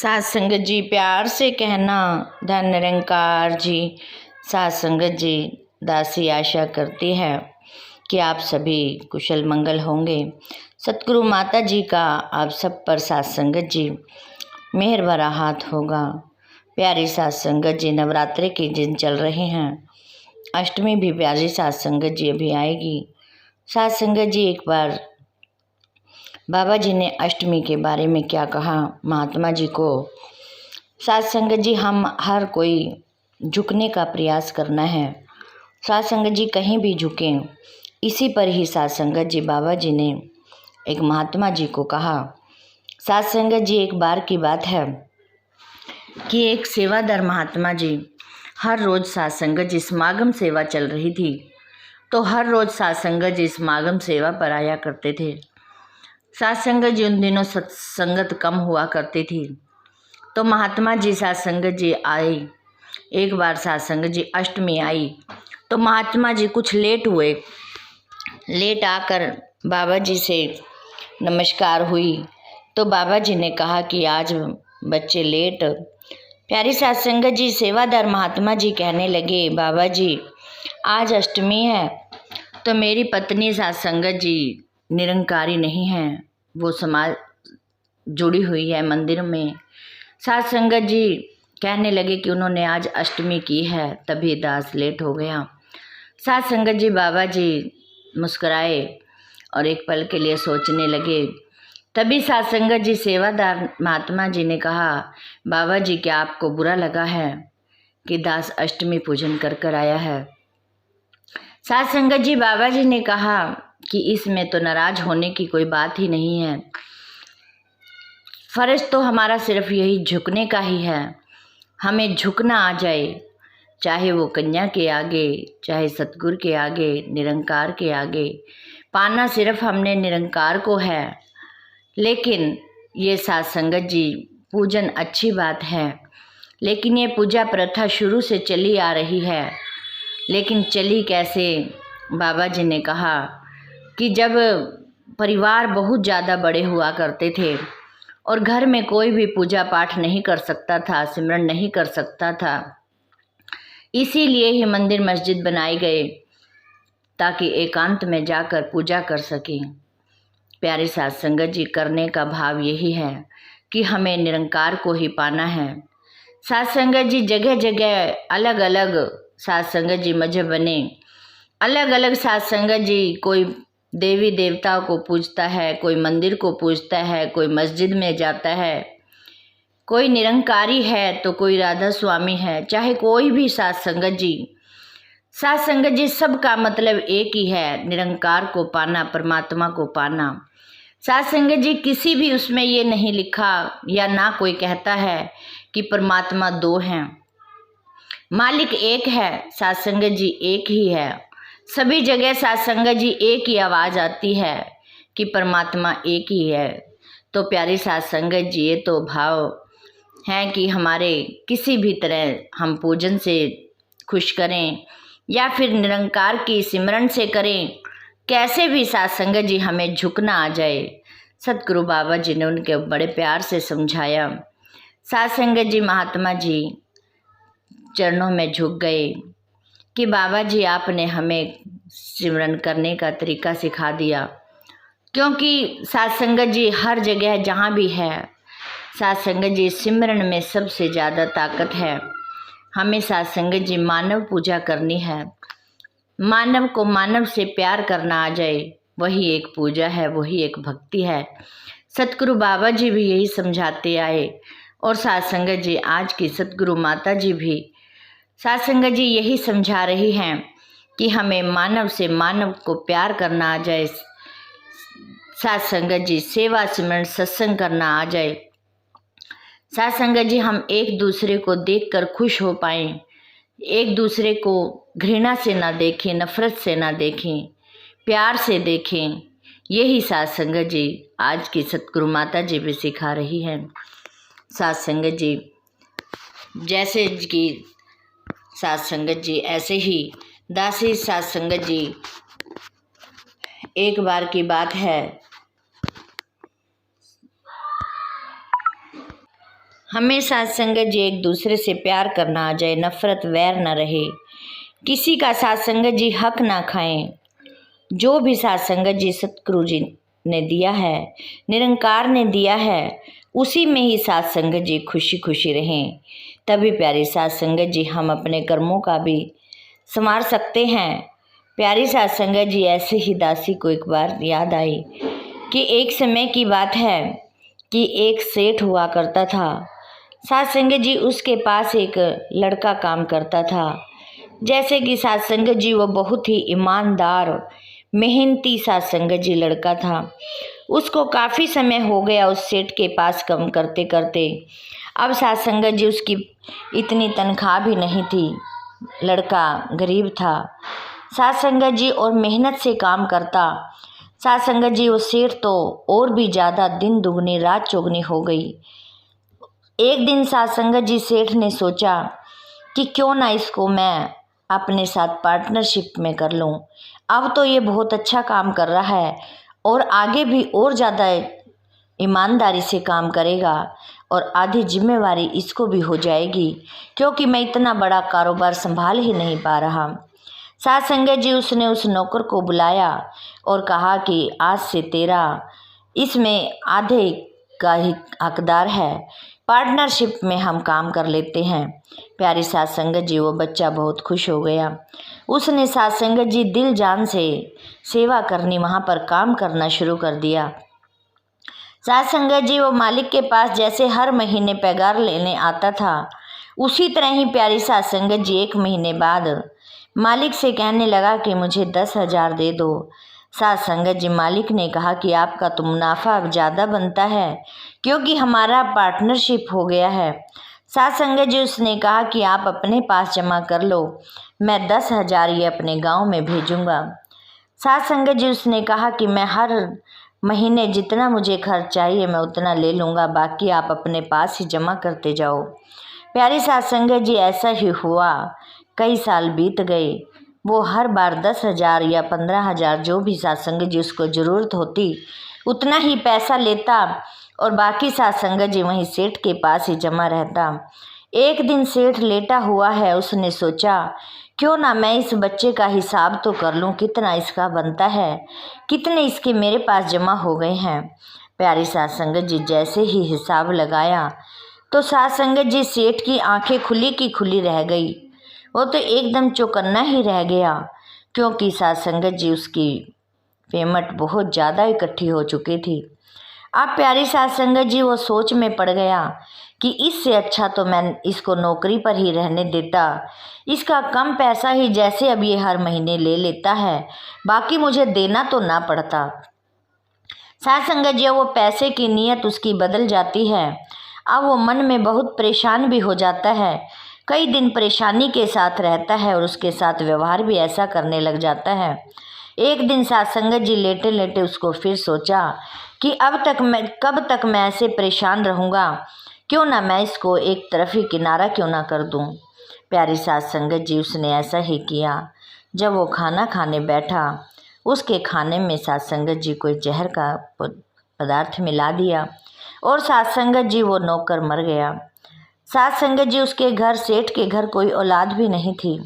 सात संगत जी प्यार से कहना धन निरंकार जी। सात संगत जी दासी आशा करती है कि आप सभी कुशल मंगल होंगे। सतगुरु माता जी का आप सब पर सात संगत जी मेहर भरा हाथ होगा। प्यारी सात संगत जी नवरात्रि के दिन चल रहे हैं। अष्टमी भी प्यारी सात संगत जी अभी आएगी। सात संगत जी एक बार बाबा जी ने अष्टमी के बारे में क्या कहा महात्मा जी को। सात संगत जी हम हर कोई झुकने का प्रयास करना है। सात संगत जी कहीं भी झुकें, इसी पर ही सात संगत जी बाबा जी ने एक महात्मा जी को कहा। सात संगत जी एक बार की बात है कि एक सेवादार महात्मा जी हर रोज़ सात संगत जी समागम सेवा चल रही थी, तो हर रोज़ सात संगत जी समागम सेवा पर आया करते थे। सात संगत जी उन दिनों सत्संगत कम हुआ करती थी, तो महात्मा जी सात संगत जी आए। एक बार सात संगत जी अष्टमी आई तो महात्मा जी कुछ लेट हुए। लेट आकर बाबा जी से नमस्कार हुई तो बाबा जी ने कहा कि आज बच्चे लेट। प्यारी सात संगत जी सेवादार महात्मा जी कहने लगे, बाबा जी आज अष्टमी है तो मेरी पत्नी सात संगत जी निरंकारी नहीं है, वो समाज जुड़ी हुई है मंदिर में। सात संगत जी कहने लगे कि उन्होंने आज अष्टमी की है, तभी दास लेट हो गया। सात संगत जी बाबा जी मुस्कुराए और एक पल के लिए सोचने लगे। तभी सात संगत जी सेवादार महात्मा जी ने कहा, बाबा जी क्या आपको बुरा लगा है कि दास अष्टमी पूजन कर कर आया है। सात संगत जी बाबा जी ने कहा कि इसमें तो नाराज होने की कोई बात ही नहीं है। फर्ज तो हमारा सिर्फ यही झुकने का ही है। हमें झुकना आ जाए, चाहे वो कन्या के आगे, चाहे सतगुरु के आगे, निरंकार के आगे। पाना सिर्फ हमने निरंकार को है। लेकिन ये सात संगत जी पूजन अच्छी बात है, लेकिन ये पूजा प्रथा शुरू से चली आ रही है। लेकिन चली कैसे? बाबा जी ने कहा कि जब परिवार बहुत ज़्यादा बड़े हुआ करते थे और घर में कोई भी पूजा पाठ नहीं कर सकता था, सिमरन नहीं कर सकता था, इसीलिए ही मंदिर मस्जिद बनाए गए ताकि एकांत में जाकर पूजा कर सकें। प्यारे सात संगत जी करने का भाव यही है कि हमें निरंकार को ही पाना है। सात संगत जी जगह जगह अलग अलग सात संगत जी मजहब बने। अलग अलग सात संगत जी कोई देवी देवताओं को पूजता है, कोई मंदिर को पूजता है, कोई मस्जिद में जाता है, कोई निरंकारी है तो कोई राधा स्वामी है। चाहे कोई भी सात संगत जी सबका मतलब एक ही है, निरंकार को पाना, परमात्मा को पाना। सात संगत जी किसी भी उसमें ये नहीं लिखा या ना कोई कहता है कि परमात्मा दो हैं। मालिक एक है, सात संगत जी एक ही है। सभी जगह सात संगत जी एक ही आवाज़ आती है कि परमात्मा एक ही है। तो प्यारी सात संगत जी ये तो भाव है कि हमारे किसी भी तरह हम पूजन से खुश करें या फिर निरंकार की सिमरन से करें, कैसे भी सात संगत जी हमें झुकना आ जाए। सतगुरु बाबा जी ने उनके बड़े प्यार से समझाया। सात संगत जी महात्मा जी चरणों में झुक गए कि बाबा जी आपने हमें सिमरन करने का तरीका सिखा दिया। क्योंकि सात संगत जी हर जगह जहाँ भी है, सात संगत जी सिमरन में सबसे ज़्यादा ताकत है। हमें सात संगत जी मानव पूजा करनी है। मानव को मानव से प्यार करना आ जाए, वही एक पूजा है, वही एक भक्ति है। सतगुरु बाबा जी भी यही समझाते आए और सात संगत जी आज की सतगुरु माता जी भी सात संगत जी यही समझा रही हैं कि हमें मानव से मानव को प्यार करना आ जाए। सात संगत जी सेवा सिमरन सत्संग करना आ जाए। सात संगत जी हम एक दूसरे को देखकर खुश हो पाएं, एक दूसरे को घृणा से ना देखें, नफरत से ना देखें, प्यार से देखें। यही सात संगत जी आज की सतगुरु माता जी भी सिखा रही हैं। सात संगत जी जैसे कि सात संगत जी ऐसे ही दासी सात संगत जी। एक बार की बात है हमें साथ संगत जी एक दूसरे से प्यार करना आ जाए, नफरत वैर न रहे, किसी का साथ संगत जी हक ना खाएं। जो भी साथ संगत जी सतगुरु जी ने दिया है, निरंकार ने दिया है, उसी में ही साथ संगत जी खुशी खुशी रहें। तभी प्यारी साथ संगत जी हम अपने कर्मों का भी संवार सकते हैं। प्यारी साथ संगत जी ऐसे ही दासी को एक बार याद आई कि एक समय की बात है कि एक सेठ हुआ करता था। साथ संगत जी उसके पास एक लड़का काम करता था। जैसे कि साथ संगत जी वो बहुत ही ईमानदार मेहनती साथ संगत जी लड़का था। उसको काफ़ी समय हो गया उस सेठ के पास काम करते करते। अब साथ संगत जी उसकी इतनी तनख्वाह भी नहीं थी, लड़का गरीब था। साथ संगत जी और मेहनत से काम करता। साथ संगत जी वो सेठ तो और भी ज़्यादा दिन दुगनी रात चौगनी हो गई। एक दिन साथ संगत जी सेठ ने सोचा कि क्यों ना इसको मैं अपने साथ पार्टनरशिप में कर लूं। अब तो ये बहुत अच्छा काम कर रहा है और आगे भी और ज़्यादा ईमानदारी से काम करेगा और आधी जिम्मेवारी इसको भी हो जाएगी, क्योंकि मैं इतना बड़ा कारोबार संभाल ही नहीं पा रहा। साथ संगत जी उसने उस नौकर को बुलाया और कहा कि आज से तेरा इसमें आधे का ही हकदार है, पार्टनरशिप में हम काम कर लेते हैं। प्यारी साथ संगत जी वो बच्चा बहुत खुश हो गया। उसने साथ संगत जी दिल जान से सेवा करनी, वहाँ पर काम करना शुरू कर दिया। साथ संगत जी वो मालिक के पास जैसे हर महीने पगार लेने आता था, उसी तरह ही प्यारी साथ संगत जी एक महीने बाद मालिक से कहने लगा कि मुझे 10,000 दे दो। साथ संगत जी मालिक ने कहा कि आपका तो मुनाफा अब ज़्यादा बनता है क्योंकि हमारा पार्टनरशिप हो गया है। साथ संगत जी उसने कहा कि आप अपने पास जमा कर लो, मैं 10,000 ये अपने गांव में भेजूंगा। साथ संगत जी उसने कहा कि मैं हर महीने जितना मुझे खर्च चाहिए मैं उतना ले लूँगा, बाकी आप अपने पास ही जमा करते जाओ। प्यारी साथ संगत जी ऐसा ही हुआ। कई साल बीत गए। वो हर बार 10,000 या 15,000 जो भी साथ संगत जी उसको ज़रूरत होती उतना ही पैसा लेता और बाकी साथ संगत जी वहीं सेठ के पास ही जमा रहता। एक दिन सेठ लेटा हुआ है, उसने सोचा क्यों ना मैं इस बच्चे का हिसाब तो कर लूँ, कितना इसका बनता है, कितने इसके मेरे पास जमा हो गए हैं। प्यारी साथ संगत जी जैसे ही हिसाब लगाया तो साथ संगत जी सेठ की आंखें खुली की खुली रह गई। वो तो एकदम चौकन्ना ही रह गया क्योंकि साथ संगत जी उसकी पेमेंट बहुत ज़्यादा इकट्ठी हो चुकी थी। अब प्यारी साथ संगत जी वो सोच में पड़ गया कि इससे अच्छा तो मैं इसको नौकरी पर ही रहने देता, इसका कम पैसा ही जैसे अब ये हर महीने ले लेता है, बाकी मुझे देना तो ना पड़ता। साथ संगत जी वो पैसे की नीयत उसकी बदल जाती है। अब वो मन में बहुत परेशान भी हो जाता है, कई दिन परेशानी के साथ रहता है और उसके साथ व्यवहार भी ऐसा करने लग जाता है। एक दिन साथ संगत जी लेटे लेटे उसको फिर सोचा कि कब तक मैं ऐसे परेशान रहूँगा, क्यों ना मैं इसको एक तरफ ही किनारा क्यों ना कर दूँ। प्यारी साथ संगत जी उसने ऐसा ही किया। जब वो खाना खाने बैठा, उसके खाने में साथ संगत जी कोई जहर का पदार्थ मिला दिया और साथ संगत जी वो नौकर मर गया। साथ संगत जी उसके घर, सेठ के घर कोई औलाद भी नहीं थी।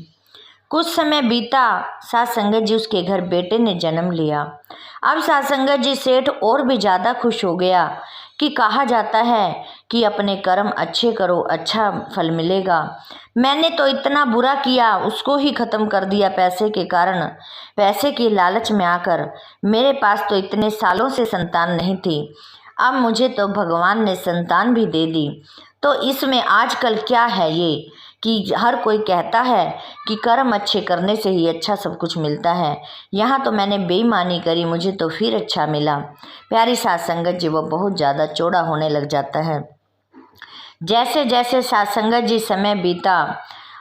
कुछ समय बीता, साथ संगत जी उसके घर बेटे ने जन्म लिया। अब साथ संगत जी सेठ और भी ज़्यादा खुश हो गया कि कहा जाता है कि अपने कर्म अच्छे करो अच्छा फल मिलेगा। मैंने तो इतना बुरा किया, उसको ही ख़त्म कर दिया पैसे के कारण, पैसे की लालच में आकर। मेरे पास तो इतने सालों से संतान नहीं थी, अब मुझे तो भगवान ने संतान भी दे दी। तो इसमें आजकल क्या है ये कि हर कोई कहता है कि कर्म अच्छे करने से ही अच्छा सब कुछ मिलता है। यहाँ तो मैंने बेईमानी करी, मुझे तो फिर अच्छा मिला। प्यारी साथ संगत जी वो बहुत ज़्यादा चौड़ा होने लग जाता है। जैसे जैसे साथ संगत जी समय बीता,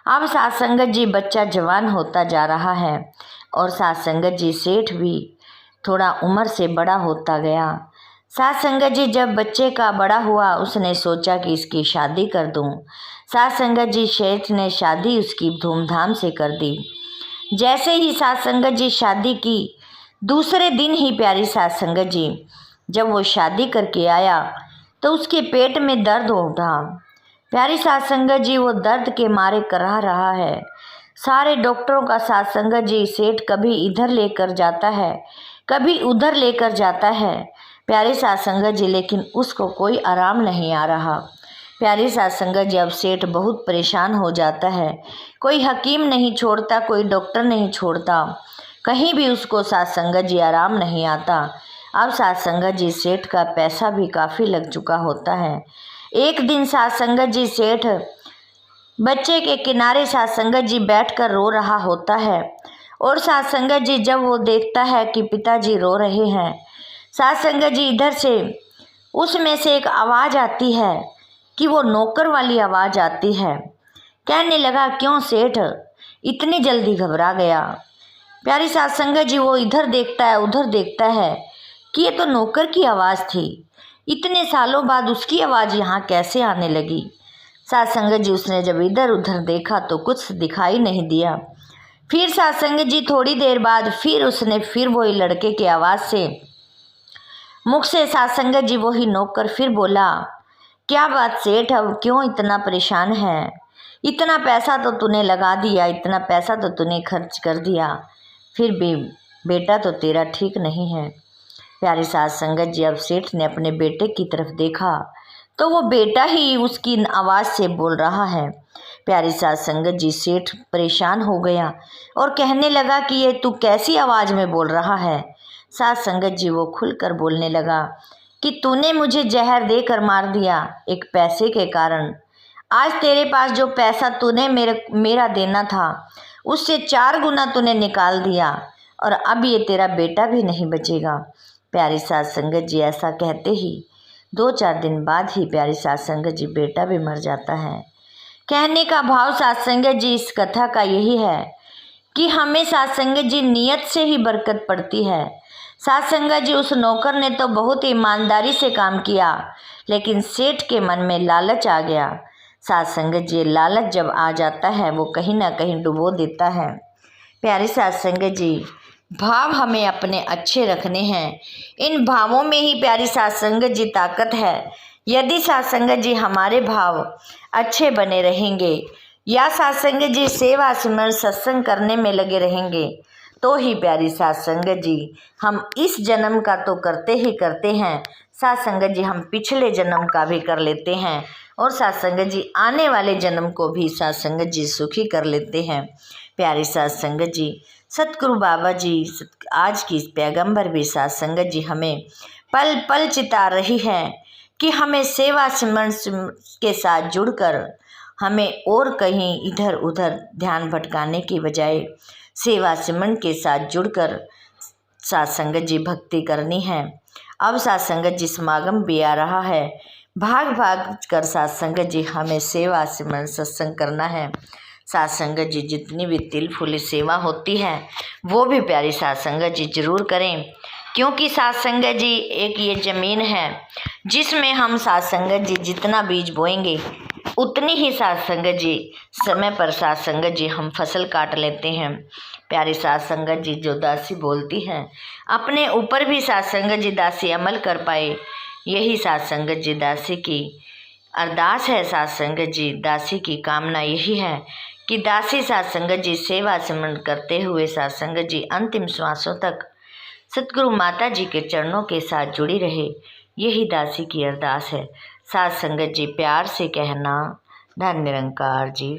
अब साथ संगत जी बच्चा जवान होता जा रहा है और साथ संगत जी सेठ भी थोड़ा उम्र से बड़ा होता गया। साथ संगत जी जब बच्चे का बड़ा हुआ, उसने सोचा कि इसकी शादी कर दूं। साथ संगत जी सेठ ने शादी उसकी धूमधाम से कर दी। जैसे ही साथ संगत जी शादी की, दूसरे दिन ही प्यारी साथ संगत जी जब वो शादी करके आया तो उसके पेट में दर्द हो उठा। प्यारी साध संगत जी वो दर्द के मारे कराह रहा है। सारे डॉक्टरों का साध संगत जी सेठ कभी इधर लेकर जाता है, कभी उधर लेकर जाता है प्यारे साध संगत जी, लेकिन उसको कोई आराम नहीं आ रहा। प्यारी साध संगत जी अब सेठ बहुत परेशान हो जाता है। कोई हकीम नहीं छोड़ता, कोई डॉक्टर नहीं छोड़ता, कहीं भी उसको साध संगत जी आराम नहीं आता। अब साध संगत जी सेठ का पैसा भी काफ़ी लग चुका होता है। एक दिन साध संगत जी सेठ बच्चे के किनारे साध संगत जी बैठकर रो रहा होता है और साध संगत जी जब वो देखता है कि पिताजी रो रहे हैं, साध संगत जी इधर से उसमें से एक आवाज़ आती है कि वो नौकर वाली आवाज़ आती है। कहने लगा, क्यों सेठ इतनी जल्दी घबरा गया? प्यारी साध संगत जी वो इधर देखता है उधर देखता है कि ये तो नौकर की आवाज़ थी, इतने सालों बाद उसकी आवाज़ यहाँ कैसे आने लगी? साध संगत जी उसने जब इधर उधर देखा तो कुछ दिखाई नहीं दिया। फिर साध संगत जी थोड़ी देर बाद फिर वही लड़के की आवाज़ से मुख से साध संगत जी वही नौकर फिर बोला, क्या बात सेठ, अब क्यों इतना परेशान है? इतना पैसा तो तूने लगा दिया, इतना पैसा तो तूने खर्च कर दिया, फिर भी बेटा तो तेरा ठीक नहीं है। प्यारे साध संगत जी अब सेठ ने अपने बेटे की तरफ देखा तो वो बेटा ही उसकी आवाज़ से बोल रहा है। प्यारे साध संगत जी सेठ परेशान हो गया और कहने लगा कि ये तू कैसी आवाज़ में बोल रहा है? साध संगत जी वो खुलकर बोलने लगा कि तूने मुझे जहर देकर मार दिया एक पैसे के कारण। आज तेरे पास जो पैसा तूने मेरा देना था उससे 4 गुना तूने निकाल दिया और अब ये तेरा बेटा भी नहीं बचेगा। प्यारी साध संगत जी ऐसा कहते ही 2-4 दिन बाद ही प्यारी साध संगत जी बेटा भी मर जाता है। कहने का भाव साध संगत जी इस कथा का यही है कि हमें साध संगत जी नियत से ही बरकत पड़ती है। साध संगत जी उस नौकर ने तो बहुत ईमानदारी से काम किया, लेकिन सेठ के मन में लालच आ गया। साध संगत जी लालच जब आ जाता है वो कहीं ना कहीं डुबो देता है। प्यारे साध संगत जी भाव हमें अपने अच्छे रखने हैं, इन भावों में ही प्यारी साध संगत जी ताकत है। यदि साध संगत जी हमारे भाव अच्छे बने रहेंगे या साध संगत जी सेवा सिमरन सत्संग करने में लगे रहेंगे तो ही प्यारी साध संगत जी हम इस जन्म का तो करते ही करते हैं, साध संगत जी हम पिछले जन्म का भी कर लेते हैं और साध संगत जी आने वाले जन्म को भी साध संगत जी सुखी कर लेते हैं। प्यारी साध संगत जी सतगुरु बाबा जी आज की पैगंबर भी साध संगत जी हमें पल पल चिता रही है कि हमें सेवा सिमरन के साथ जुड़कर हमें और कहीं इधर उधर ध्यान भटकाने की बजाय सेवा सिमरन के साथ जुड़कर साध संगत जी भक्ति करनी है। अब साध संगत जी समागम भी आ रहा है, भाग भाग कर साध संगत जी हमें सेवा सिमरन सत्संग करना है। साध संगत जी जितनी भी तिल फुली सेवा होती है वो भी प्यारी साध संगत जी जरूर करें, क्योंकि साध संगत जी एक ये ज़मीन है जिसमें हम साध संगत जी जितना बीज बोएंगे उतनी ही साध संगत जी समय पर साध संगत जी हम फसल काट लेते हैं। प्यारी साध संगत जी जो दासी बोलती हैं अपने ऊपर भी साध संगत जी दासी अमल कर पाए, यही साध संगत जी दासी की अरदास है। साध संगत जी दासी की कामना यही है कि दासी साध संगत जी सेवा सिमरन करते हुए साध संगत जी अंतिम श्वासों तक सतगुरु माता जी के चरणों के साथ जुड़ी रहे, यही दासी की अरदास है। साध संगत जी प्यार से कहना, धन निरंकार जी।